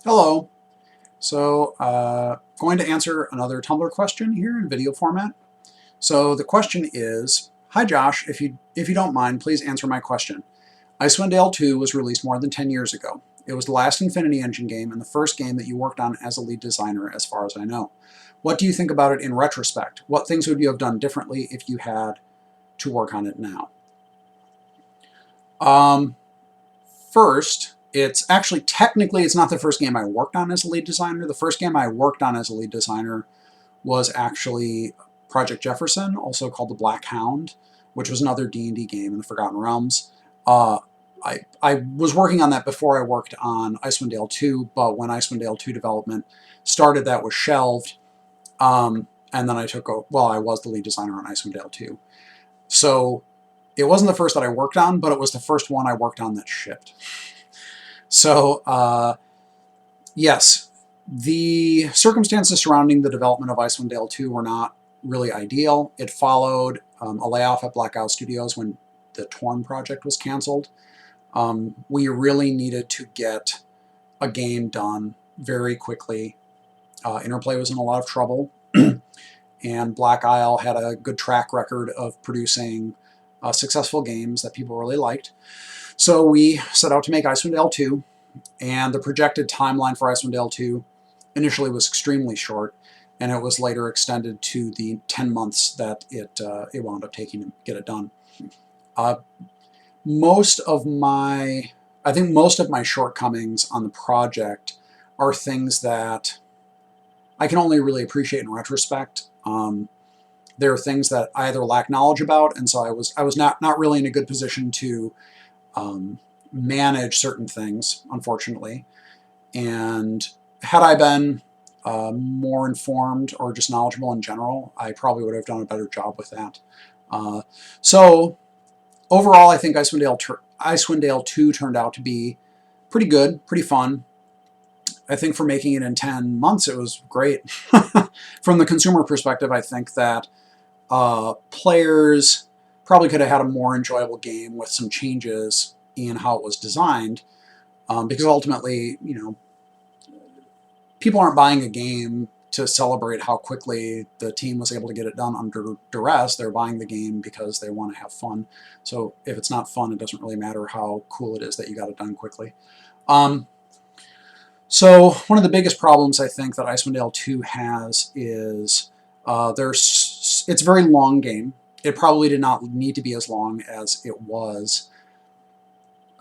Hello. Going to answer another Tumblr question here in video format. So the question is, hi Josh, if you don't mind, please answer my question. Icewind Dale 2 was released more than 10 years ago. It was the last Infinity Engine game and the first game that you worked on as a lead designer, as far as I know. What do you think about it in retrospect? What things would you have done differently if you had to work on it now? Um, First, it's actually technically it's not the first game I worked on as a lead designer. The first game I worked on as a lead designer was actually Project Jefferson, also called the Black Hound, which was another D&D game in the Forgotten Realms. Uh, I was working on that before I worked on Icewind Dale 2, but when Icewind Dale 2 development started, that was shelved. And then I I was the lead designer on Icewind Dale 2. So it wasn't the first that I worked on, but it was the first one I worked on that shipped. So, yes, the circumstances surrounding the development of Icewind Dale 2 were not really ideal. It followed a layoff at Blackout Studios when the Torn project was canceled. We really needed to get a game done very quickly. Interplay was in a lot of trouble, and Black Isle had a good track record of producing successful games that people really liked. So we set out to make Icewind Dale 2, and the projected timeline for Icewind Dale 2 initially was extremely short, and it was later extended to the 10 months that it wound up taking to get it done. Uh, I think most of my shortcomings on the project are things that I can only really appreciate in retrospect. There are things that I either lack knowledge about, and so I was not really in a good position to manage certain things, unfortunately. And had I been more informed or just knowledgeable in general, I probably would have done a better job with that. So overall, I think Icewind Dale 2 turned out to be pretty good, pretty fun. I think for making it in 10 months, it was great. From the consumer perspective, I think that players probably could have had a more enjoyable game with some changes in how it was designed, because ultimately, people aren't buying a game to celebrate how quickly the team was able to get it done under duress. They're buying the game because they want to have fun. So if it's not fun, it doesn't really matter how cool it is that you got it done quickly. So one of the biggest problems I think that Icewind Dale 2 has is it's a very long game. It probably did not need to be as long as it was.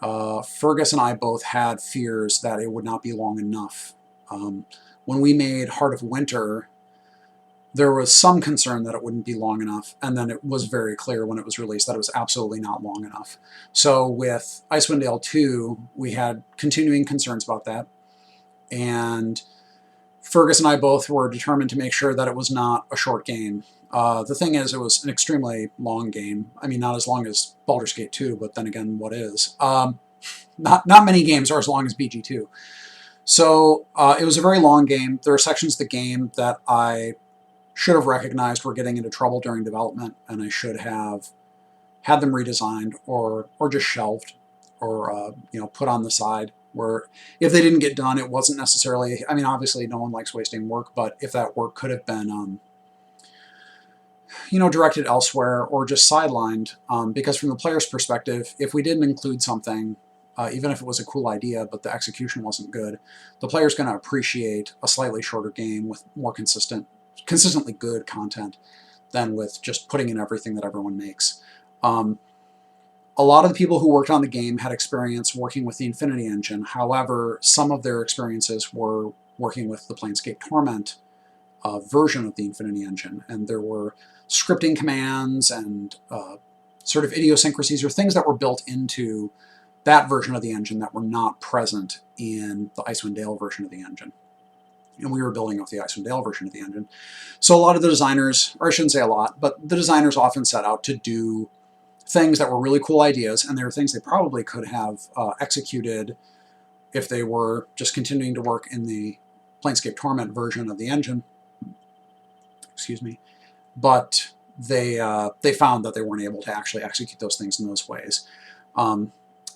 Fergus and I both had fears that it would not be long enough. When we made Heart of Winter, there was some concern that it wouldn't be long enough, and then it was very clear when it was released that it was absolutely not long enough. So with Icewind Dale 2, we had continuing concerns about that, and Fergus and I both were determined to make sure that it was not a short game. The thing is, it was an extremely long game. I mean, not as long as Baldur's Gate 2, but then again, what is? Not many games are as long as BG2. So it was a very long game. There are sections of the game that I should have recognized were getting into trouble during development, and I should have had them redesigned or just shelved or put on the side. Where if they didn't get done, it wasn't necessarily. I mean, obviously, no one likes wasting work, but if that work could have been directed elsewhere or just sidelined, because from the player's perspective, if we didn't include something, even if it was a cool idea, but the execution wasn't good, the player's going to appreciate a slightly shorter game with more consistently good content than with just putting in everything that everyone makes. A lot of the people who worked on the game had experience working with the Infinity Engine. However, some of their experiences were working with the Planescape Torment version of the Infinity Engine, and there were scripting commands and sort of idiosyncrasies or things that were built into that version of the engine that were not present in the Icewind Dale version of the engine. And we were building off the Icewind Dale version of the engine. So a lot of the designers, or I shouldn't say a lot, but the designers often set out to do things that were really cool ideas, and they were things they probably could have executed if they were just continuing to work in the Planescape Torment version of the engine. Excuse me. But they found that they weren't able to actually execute those things in those ways.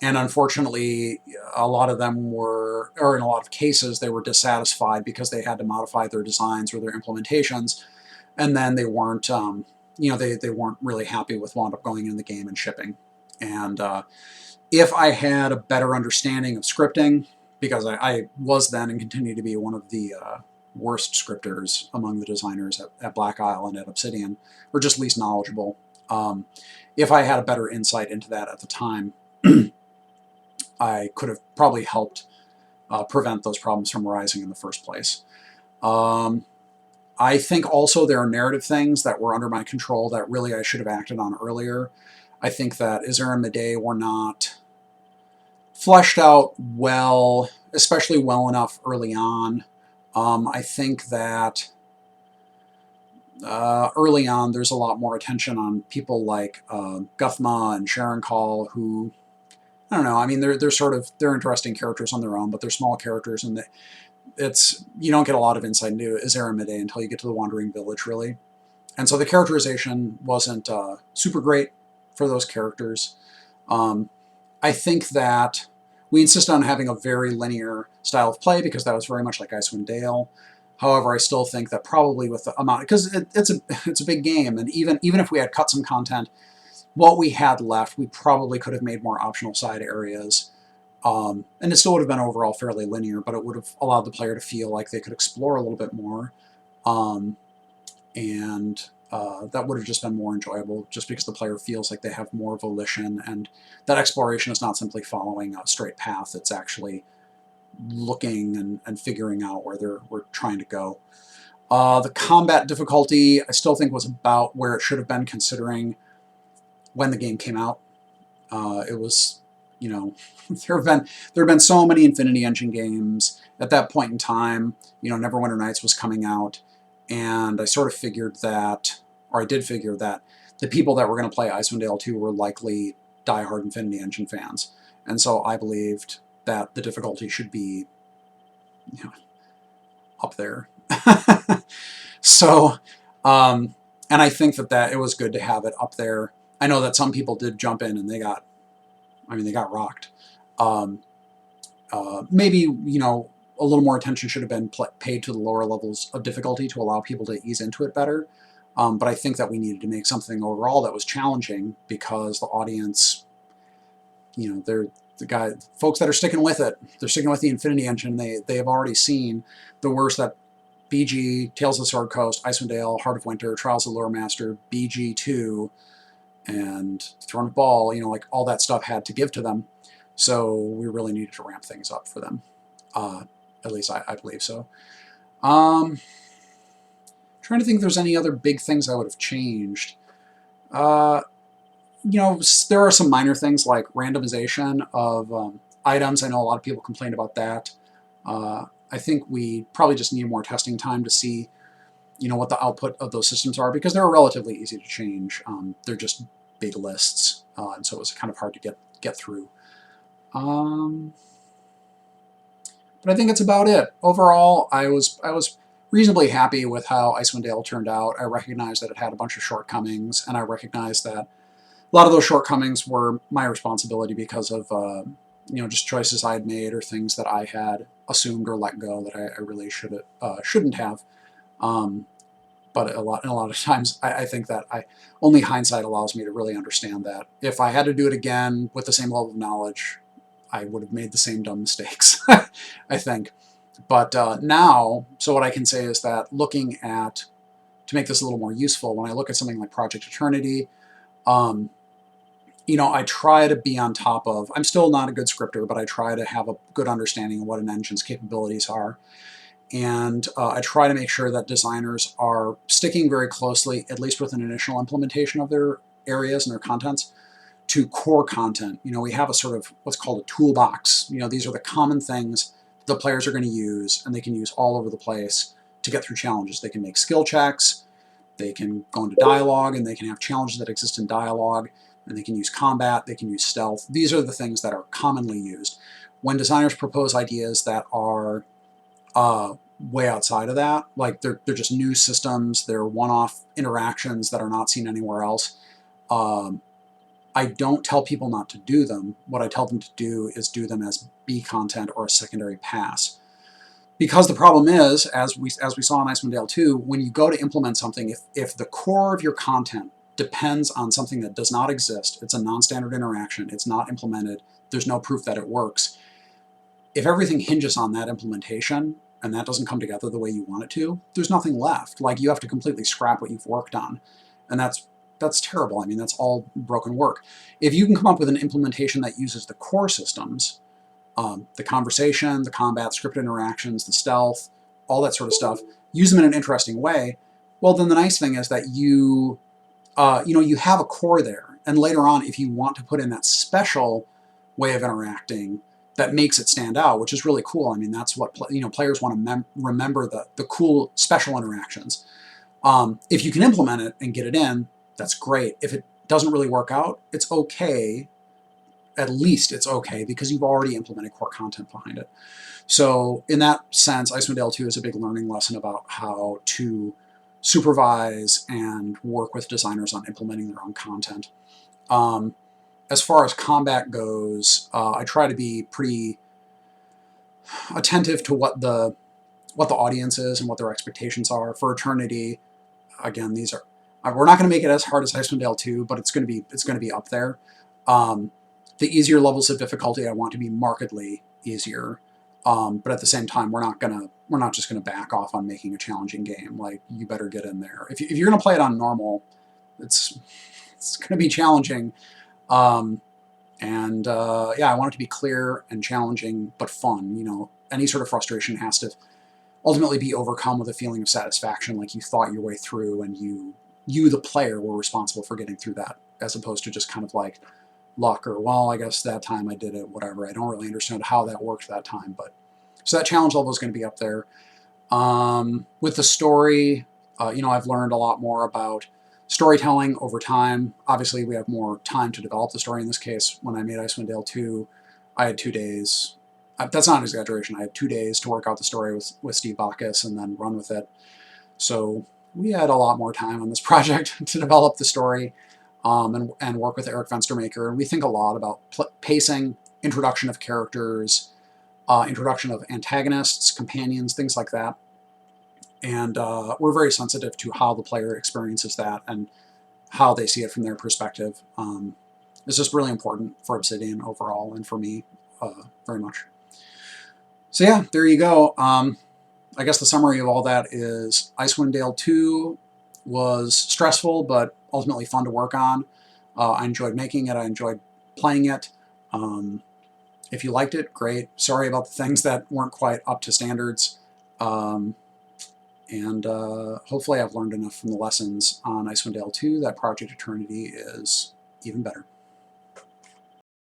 And unfortunately, a lot of them were, or in a lot of cases, they were dissatisfied because they had to modify their designs or their implementations, and then they weren't, they weren't really happy with what wound up going in the game and shipping. And if I had a better understanding of scripting, because I was then and continue to be one of the worst scripters among the designers at Black Isle and at Obsidian, or just least knowledgeable. If I had a better insight into that at the time, I could have probably helped prevent those problems from arising in the first place. I think also there are narrative things that were under my control that really I should have acted on earlier. I think that Azir and Medei were not fleshed out well, especially well enough early on. I think that early on there's a lot more attention on people like Guthma and Sharon Call, who, I don't know, I mean, they're interesting characters on their own, but they're small characters, and you don't get a lot of insight into Azir and Medei until you get to the Wandering Village, really. And so the characterization wasn't super great for those characters. I think that we insisted on having a very linear style of play because that was very much like Icewind Dale. However, I still think that probably with the amount, because it's a big game, and even if we had cut some content, what we had left, we probably could have made more optional side areas. And it still would have been overall fairly linear, but it would have allowed the player to feel like they could explore a little bit more. And that would have just been more enjoyable, just because the player feels like they have more volition, and that exploration is not simply following a straight path, it's actually looking and figuring out where we're trying to go. The combat difficulty, I still think, was about where it should have been, considering when the game came out. It was, there have been so many Infinity Engine games at that point in time. Neverwinter Nights was coming out, and I sort of figured that, or I did figure that, the people that were going to play Icewind Dale 2 were likely diehard Infinity Engine fans, and so I believed that the difficulty should be, up there. So, and I think that it was good to have it up there. I know that some people did jump in and they got rocked. Maybe, a little more attention should have been paid to the lower levels of difficulty to allow people to ease into it better. But I think that we needed to make something overall that was challenging, because the audience, they're folks that are sticking with it. They're sticking with the Infinity Engine. They have already seen the worst that BG, Tales of the Sword Coast, Icewind Dale, Heart of Winter, Trials of the Lore Master, BG2, and Throne of Ball, like all that stuff had to give to them. So we really needed to ramp things up for them. At least I believe so. Trying to think if there's any other big things I would have changed. There are some minor things like randomization of items. I know a lot of people complained about that. I think we probably just need more testing time to see, what the output of those systems are, because they're relatively easy to change. They're just big lists, and so it was kind of hard to get through. But I think that's about it. Overall, I was reasonably happy with how Icewind Dale turned out. I recognized that it had a bunch of shortcomings, and I recognized that a lot of those shortcomings were my responsibility because of just choices I had made, or things that I had assumed or let go that I really shouldn't have. But a lot of times, I think that only hindsight allows me to really understand that if I had to do it again with the same level of knowledge, I would have made the same dumb mistakes, I think. But now, so what I can say is that to make this a little more useful, when I look at something like Project Eternity, I try to be on top of, I'm still not a good scripter, but I try to have a good understanding of what an engine's capabilities are. And I try to make sure that designers are sticking very closely, at least with an initial implementation of their areas and their contents, to core content. We have a sort of what's called a toolbox. These are the common things the players are going to use, and they can use all over the place to get through challenges. They can make skill checks, they can go into dialogue, and they can have challenges that exist in dialogue, and they can use combat, they can use stealth. These are the things that are commonly used. When designers propose ideas that are way outside of that, like they're just new systems, they're one-off interactions that are not seen anywhere else, I don't tell people not to do them. What I tell them to do is do them as B content or a secondary pass. Because the problem is, as we saw in Icewind Dale 2, when you go to implement something, if the core of your content depends on something that does not exist, it's a non-standard interaction, it's not implemented, there's no proof that it works. If everything hinges on that implementation and that doesn't come together the way you want it to, there's nothing left. Like, you have to completely scrap what you've worked on. And that's terrible. I mean, that's all broken work. If you can come up with an implementation that uses the core systems, the conversation, the combat, script interactions, the stealth, all that sort of stuff, use them in an interesting way, well, then the nice thing is that you have a core there. And later on, if you want to put in that special way of interacting that makes it stand out, which is really cool. I mean, that's what players want to remember, the cool special interactions. If you can implement it and get it in, that's great. If it doesn't really work out, it's okay. At least it's okay, because you've already implemented core content behind it. So in that sense, Icewind Dale 2 is a big learning lesson about how to supervise and work with designers on implementing their own content. As far as combat goes, I try to be pretty attentive to what the audience is and what their expectations are. For Eternity, again, these are we're not going to make it as hard as Icewind Dale 2, but it's going to be up there. The easier levels of difficulty I want to be markedly easier, but at the same time, we're not just gonna back off on making a challenging game. Like, you better get in there. If you're gonna play it on normal, it's gonna be challenging. Yeah, I want it to be clear and challenging, but fun. Any sort of frustration has to ultimately be overcome with a feeling of satisfaction, like you thought your way through, and you the player were responsible for getting through that, as opposed to just kind of like luck, or, well, I guess that time I did it, whatever. I don't really understand how that worked that time, but so that challenge level is going to be up there. With the story, I've learned a lot more about storytelling over time. Obviously, we have more time to develop the story. In this case, when I made Icewind Dale 2, I had 2 days. That's not an exaggeration. I had 2 days to work out the story with Steve Backus and then run with it. So we had a lot more time on this project to develop the story. And work with Eric Fenstermaker. And we think a lot about pacing, introduction of characters, introduction of antagonists, companions, things like that. And we're very sensitive to how the player experiences that and how they see it from their perspective. It's just really important for Obsidian overall, and for me very much. So yeah, there you go. I guess the summary of all that is Icewind Dale 2 was stressful, but ultimately fun to work on. I enjoyed making it. I enjoyed playing it. If you liked it, great. Sorry about the things that weren't quite up to standards. And hopefully I've learned enough from the lessons on Icewind Dale 2 that Project Eternity is even better.